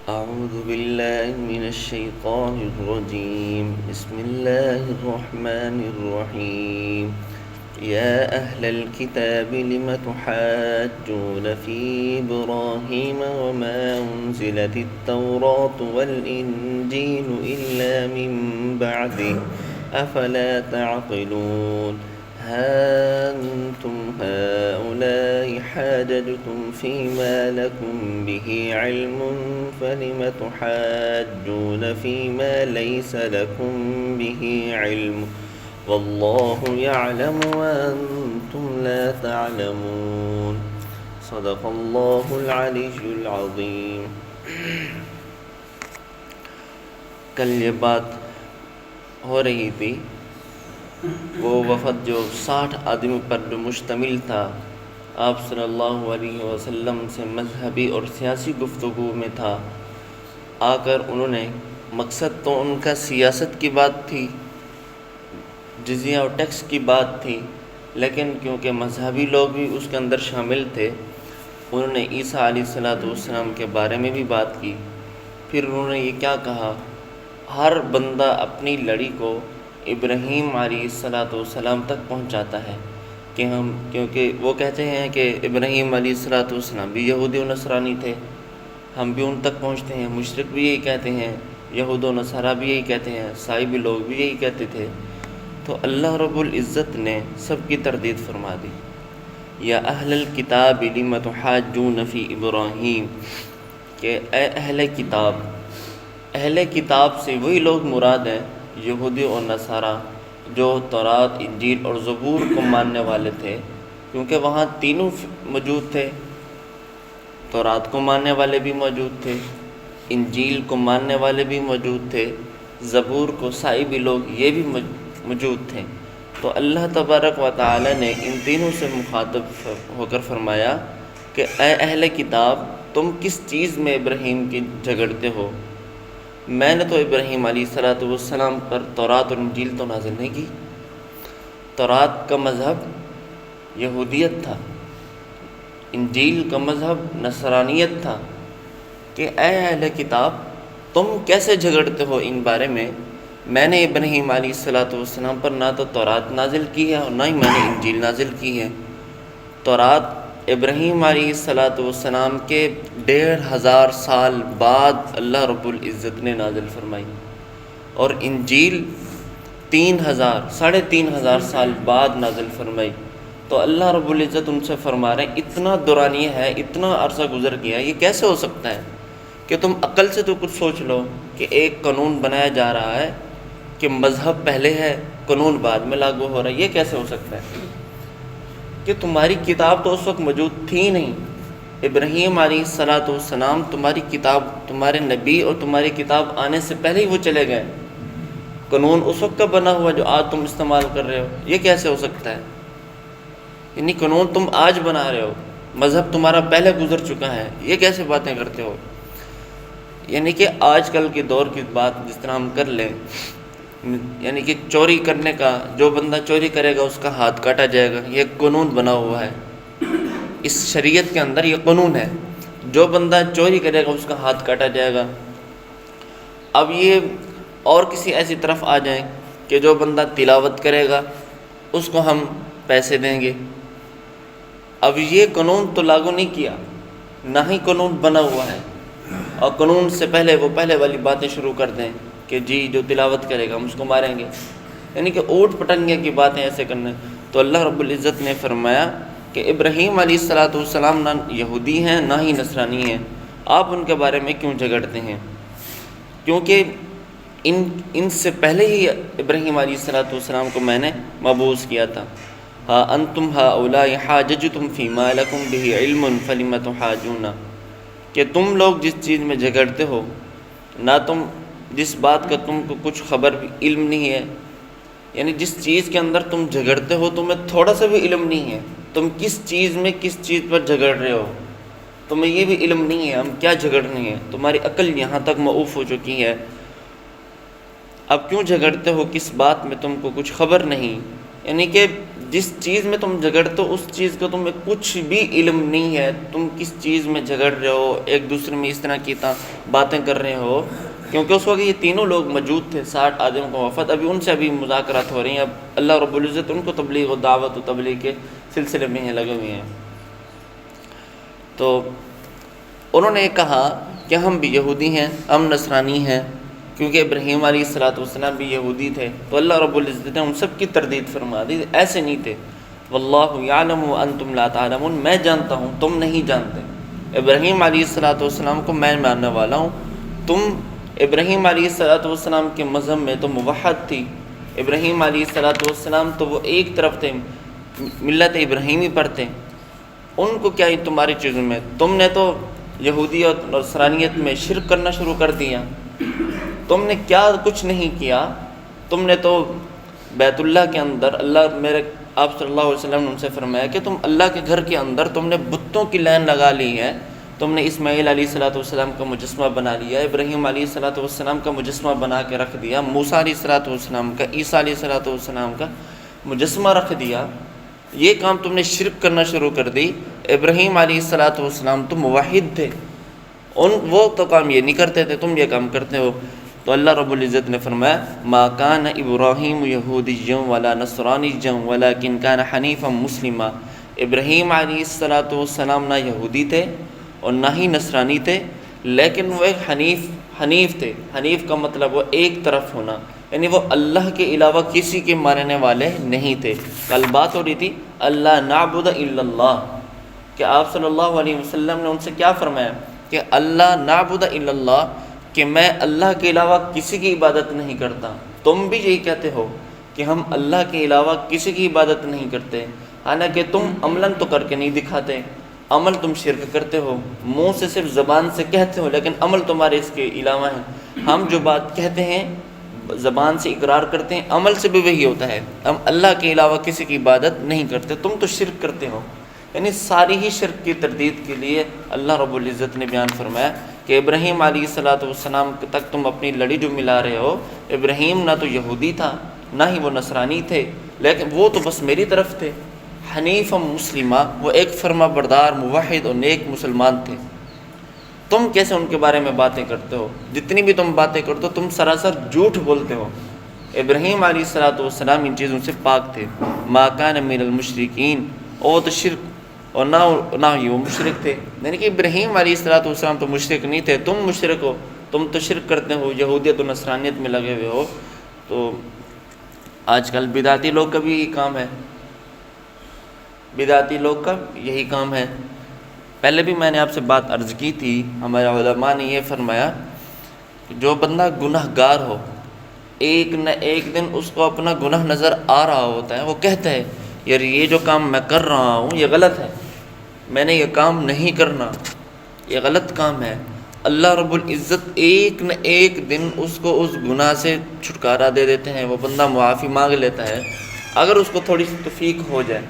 أعوذ بالله من الشيطان الرجيم بسم الله الرحمن الرحيم يا أهل الكتاب لم تحاجون في إبراهيم وما أنزلت التوراة والإنجيل إلا من بعده أفلا تعقلون ها أنتم هؤلاء حاججتم فيما لكم به علم فلم تحاجون فيما ليس لكم به علم والله يعلم وأنتم لا تعلمون صدق الله العلي العظيم۔ کل یہ بات ہو رہی تھی، وہ وفد جو 60 آدمی پر جو مشتمل تھا، آپ صلی اللہ علیہ وسلم سے مذہبی اور سیاسی گفتگو میں تھا۔ آ کر انہوں نے، مقصد تو ان کا سیاست کی بات تھی، جزیہ اور ٹیکس کی بات تھی، لیکن کیونکہ مذہبی لوگ بھی اس کے اندر شامل تھے، انہوں نے عیسیٰ علیہ السلام کے بارے میں بھی بات کی۔ پھر انہوں نے یہ کیا کہا، ہر بندہ اپنی لڑی کو ابراہیم علیہ السلام تک پہنچاتا ہے کہ کیونکہ وہ کہتے ہیں کہ ابراہیم علیہ السلام بھی یہودی و نصرانی تھے، ہم بھی ان تک پہنچتے ہیں۔ مشرک بھی یہی کہتے ہیں، یہود و نصارہ بھی یہی کہتے ہیں، عیسائی لوگ بھی یہی کہتے تھے۔ تو اللہ رب العزت نے سب کی تردید فرما دی۔ یا اہل الکتاب لم تحاجون فی ابراہیم، کہ اے اہل کتاب، اہل کتاب سے وہی لوگ مراد ہیں یہودی اور نصارہ جو تورات، انجیل اور زبور کو ماننے والے تھے، کیونکہ وہاں تینوں موجود تھے، تورات کو ماننے والے بھی موجود تھے، انجیل کو ماننے والے بھی موجود تھے، زبور کو بھی لوگ یہ بھی موجود تھے۔ تو اللہ تبارک و تعالی نے ان تینوں سے مخاطب ہو کر فرمایا کہ اے اہل کتاب، تم کس چیز میں ابراہیم کی جھگڑتے ہو؟ میں نے تو ابراہیم علیہ السلام پر تورات اور انجیل تو نازل نہیں کی۔ تورات کا مذہب یہودیت تھا، انجیل کا مذہب نصرانیت تھا، کہ اے اہل کتاب تم کیسے جھگڑتے ہو ان بارے میں؟ میں نے ابراہیم علیہ السلام پر نہ تو تورات نازل کی ہے اور نہ ہی میں نے انجیل نازل کی ہے۔ تورات ابراہیم علیہ السلام کے 1500 سال بعد اللہ رب العزت نے نازل فرمائی، اور انجیل 3,500 سال بعد نازل فرمائی۔ تو اللہ رب العزت ان سے فرما رہے ہیں، اتنا دورانیہ ہے، اتنا عرصہ گزر گیا، یہ کیسے ہو سکتا ہے کہ تم عقل سے تو کچھ سوچ لو کہ ایک قانون بنایا جا رہا ہے کہ مذہب پہلے ہے، قانون بعد میں لاگو ہو رہا ہے، یہ کیسے ہو سکتا ہے؟ کہ تمہاری کتاب تو اس وقت موجود تھی نہیں۔ ابراہیم علیہ السلام تمہاری کتاب، تمہارے نبی اور تمہاری کتاب آنے سے پہلے ہی وہ چلے گئے۔ قانون اس وقت کا بنا ہوا جو آج تم استعمال کر رہے ہو، یہ کیسے ہو سکتا ہے؟ یعنی قانون تم آج بنا رہے ہو، مذہب تمہارا پہلے گزر چکا ہے، یہ کیسے باتیں کرتے ہو؟ یعنی کہ آج کل کے دور کی بات جس طرح ہم کر لیں، یعنی کہ چوری کرنے کا، جو بندہ چوری کرے گا اس کا ہاتھ کاٹا جائے گا، یہ قانون بنا ہوا ہے، اس شریعت کے اندر یہ قانون ہے، جو بندہ چوری کرے گا اس کا ہاتھ کاٹا جائے گا۔ اب یہ اور کسی ایسی طرف آ جائیں کہ جو بندہ تلاوت کرے گا اس کو ہم پیسے دیں گے۔ اب یہ قانون تو لاگو نہیں کیا، نہ ہی قانون بنا ہوا ہے، اور قانون سے پہلے وہ پہلے والی باتیں شروع کر دیں کہ جی جو تلاوت کرے گا ہم اس کو ماریں گے، یعنی کہ اوٹ پٹنگے کی باتیں ایسے کرنے۔ تو اللہ رب العزت نے فرمایا کہ ابراہیم علیہ السلام نہ یہودی ہیں نہ ہی نصرانی ہیں، آپ ان کے بارے میں کیوں جھگڑتے ہیں؟ کیونکہ ان سے پہلے ہی ابراہیم علیہ السلام کو میں نے مبعوث کیا تھا۔ ہا انتم ہؤلاء حاججتم فیما لکم بہ علم فلم تحاجون، کہ تم لوگ جس چیز میں جھگڑتے ہو، نہ تم جس بات کا تم کو کچھ خبر بھی علم نہیں ہے، یعنی جس چیز کے اندر تم جھگڑتے ہو تمہیں تھوڑا سا بھی علم نہیں ہے، تم کس چیز میں کس چیز پر جھگڑ رہے ہو تمہیں یہ بھی علم نہیں ہے، ہم کیا جھگڑ رہے ہیں، تمہاری عقل یہاں تک موقوف ہو چکی ہے، اب کیوں جھگڑتے ہو کس بات میں تم کو کچھ خبر نہیں؟ یعنی کہ جس چیز میں تم جھگڑتے ہو اس چیز کا تمہیں کچھ بھی علم نہیں ہے، تم کس چیز میں جھگڑ رہے ہو، ایک دوسرے میں اس طرح کی باتیں کر رہے ہو، کیونکہ اس وقت یہ تینوں لوگ موجود تھے، 60 آدمیوں کا وفد، ابھی ان سے ابھی مذاکرات ہو رہی ہیں، اب اللہ رب العزت ان کو تبلیغ و دعوت و تبلیغ کے سلسلے میں یہ لگے ہوئے ہیں۔ تو انہوں نے کہا کہ ہم بھی یہودی ہیں، ہم نصرانی ہیں، کیونکہ ابراہیم علیہ السلام بھی یہودی تھے، تو اللہ رب العزت نے ان سب کی تردید فرما دی، ایسے نہیں تھے۔ واللہ یعلم وانتم لا تعلمون، میں جانتا ہوں تم نہیں جانتے۔ ابراہیم علیہ السلام کو میں ماننے والا ہوں، تم ابراہیم علیہ السلام کے مذہب میں تو موحد تھی، ابراہیم علیہ السلام تو وہ ایک طرف تھے، ملت ابراہیمی پر تھے، ان کو کیا ہی تمہاری چیزوں میں، تم نے تو یہودیت اور نصرانیت میں شرک کرنا شروع کر دیا، تم نے کیا کچھ نہیں کیا، تم نے تو بیت اللہ کے اندر اللہ میرے آپ صلی اللہ علیہ وسلم نے ان سے فرمایا کہ تم اللہ کے گھر کے اندر تم نے بتوں کی لائن لگا لی ہے، تم نے اسماعیل علیہ السلام کا مجسمہ بنا لیا، ابراہیم علیہ السلام کا مجسمہ بنا کے رکھ دیا، موسیٰ علیہ السلام کا، عیسیٰ علیہ السلام کا مجسمہ رکھ دیا، یہ کام تم نے شرک کرنا شروع کر دی۔ ابراہیم علیہ السلام تو موحد تھے، وہ تو کام یہ نہیں کرتے تھے، تم یہ کام کرتے ہو۔ تو اللہ رب العزت نے فرمایا ما کان ابراہیم یہودیا ولا نصرانیا ولکن کان حنیفا مسلما، ابراہیم علیہ السلام نہ یہودی تھے اور نہ ہی نصرانی تھے، لیکن وہ ایک حنیف تھے۔ حنیف کا مطلب وہ ایک طرف ہونا، یعنی وہ اللہ کے علاوہ کسی کے ماننے والے نہیں تھے۔ کل بات ہو رہی تھی اللہ نعبد الا اللہ، کہ آپ صلی اللہ علیہ وسلم نے ان سے کیا فرمایا کہ اللہ نعبد الا اللہ، کہ میں اللہ کے علاوہ کسی کی عبادت نہیں کرتا۔ تم بھی یہی کہتے ہو کہ ہم اللہ کے علاوہ کسی کی عبادت نہیں کرتے، حالانکہ تم عملاً تو کر کے نہیں دکھاتے، عمل تم شرک کرتے ہو، منہ سے صرف زبان سے کہتے ہو لیکن عمل تمہارے اس کے علاوہ ہیں۔ ہم جو بات کہتے ہیں زبان سے اقرار کرتے ہیں، عمل سے بھی وہی ہوتا ہے، ہم اللہ کے علاوہ کسی کی عبادت نہیں کرتے، تم تو شرک کرتے ہو۔ یعنی ساری ہی شرک کی تردید کے لیے اللہ رب العزت نے بیان فرمایا کہ ابراہیم علیہ السلام تک تم اپنی لڑی جو ملا رہے ہو، ابراہیم نہ تو یہودی تھا نہ ہی وہ نصرانی تھے، لیکن وہ تو بس میری طرف تھے، حنیف مسلمہ، وہ ایک فرما بردار موحد اور نیک مسلمان تھے۔ تم کیسے ان کے بارے میں باتیں کرتے ہو؟ جتنی بھی تم باتیں کرتے ہو تم سراسر جھوٹ بولتے ہو۔ ابراہیم علیہ السلام ان چیزوں سے پاک تھے، ما کان من المشرکین، وہ تو شرک اور نہ ہی وہ مشرک تھے، یعنی کہ ابراہیم علیہ السلام تو مشرک نہیں تھے، تم مشرک ہو، تم تو شرک کرتے ہو، یہودیت و نصرانیت میں لگے ہوئے ہو۔ تو آج کل بدعتی لوگ کا بھی یہی کام ہے، بدعتی لوگ کا یہی کام ہے۔ پہلے بھی میں نے آپ سے بات عرض کی تھی، ہمارے علماء نے یہ فرمایا کہ جو بندہ گناہ گار ہو، ایک نہ ایک دن اس کو اپنا گناہ نظر آ رہا ہوتا ہے، وہ کہتا ہے یار یہ جو کام میں کر رہا ہوں یہ غلط ہے، میں نے یہ کام نہیں کرنا، یہ غلط کام ہے۔ اللہ رب العزت ایک نہ ایک دن اس کو اس گناہ سے چھٹکارا دے دیتے ہیں، وہ بندہ معافی مانگ لیتا ہے، اگر اس کو تھوڑی سی توفیق ہو جائے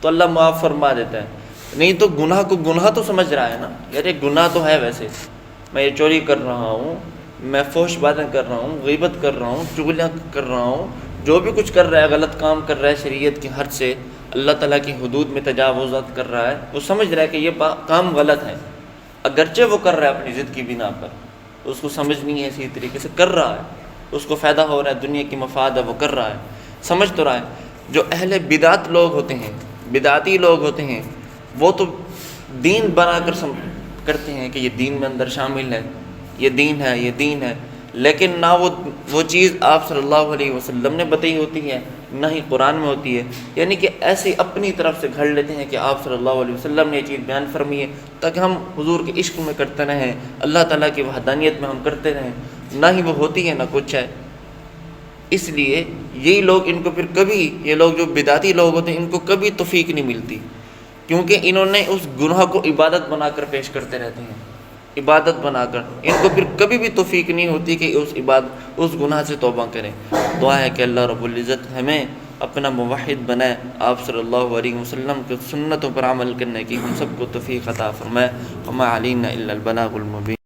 تو اللہ معاف فرما دیتا ہے، نہیں تو گناہ کو گناہ تو سمجھ رہا ہے نا، یار یہ گناہ تو ہے، ویسے میں یہ چوری کر رہا ہوں، میں فحش باتیں کر رہا ہوں، غیبت کر رہا ہوں، چغلیاں کر رہا ہوں، جو بھی کچھ کر رہا ہے غلط کام کر رہا ہے، شریعت کی حد سے اللہ تعالیٰ کی حدود میں تجاوزات کر رہا ہے، وہ سمجھ رہا ہے کہ یہ کام غلط ہے، اگرچہ وہ کر رہا ہے اپنی ضد کی بنا پر، اس کو سمجھ نہیں ہے، اسی طریقے سے کر رہا ہے، اس کو فائدہ ہو رہا ہے، دنیا کی مفاد ہے، وہ کر رہا ہے، سمجھ تو رہا ہے۔ جو اہل بدعت لوگ ہوتے ہیں، بدعتی لوگ ہوتے ہیں، وہ تو دین بنا کر کرتے ہیں کہ یہ دین میں اندر شامل ہے، یہ دین ہے، یہ دین ہے، لیکن نہ وہ چیز آپ صلی اللہ علیہ وسلم نے بتائی ہوتی ہے، نہ ہی قرآن میں ہوتی ہے، یعنی کہ ایسے اپنی طرف سے گھڑ لیتے ہیں کہ آپ صلی اللہ علیہ وسلم نے یہ چیز بیان فرمائی ہے تاکہ ہم حضور کے عشق میں کرتے رہیں، اللہ تعالیٰ کی وحدانیت میں ہم کرتے رہیں، نہ ہی وہ ہوتی ہے نہ کچھ ہے۔ اس لیے یہی لوگ، ان کو پھر کبھی، یہ لوگ جو بدعتی لوگ ہوتے ہیں ان کو کبھی توفیق نہیں ملتی، کیونکہ انہوں نے اس گناہ کو عبادت بنا کر پیش کرتے رہتے ہیں، عبادت بنا کر، ان کو پھر کبھی بھی توفیق نہیں ہوتی کہ اس گناہ سے توبہ کریں۔ دعا ہے کہ اللہ رب العزت ہمیں اپنا موحد بنائے، آپ صلی اللہ علیہ وسلم کے سنتوں پر عمل کرنے کی ہم سب کو توفیق عطا فرمائے۔ وما علینا الا البلاغ المبین۔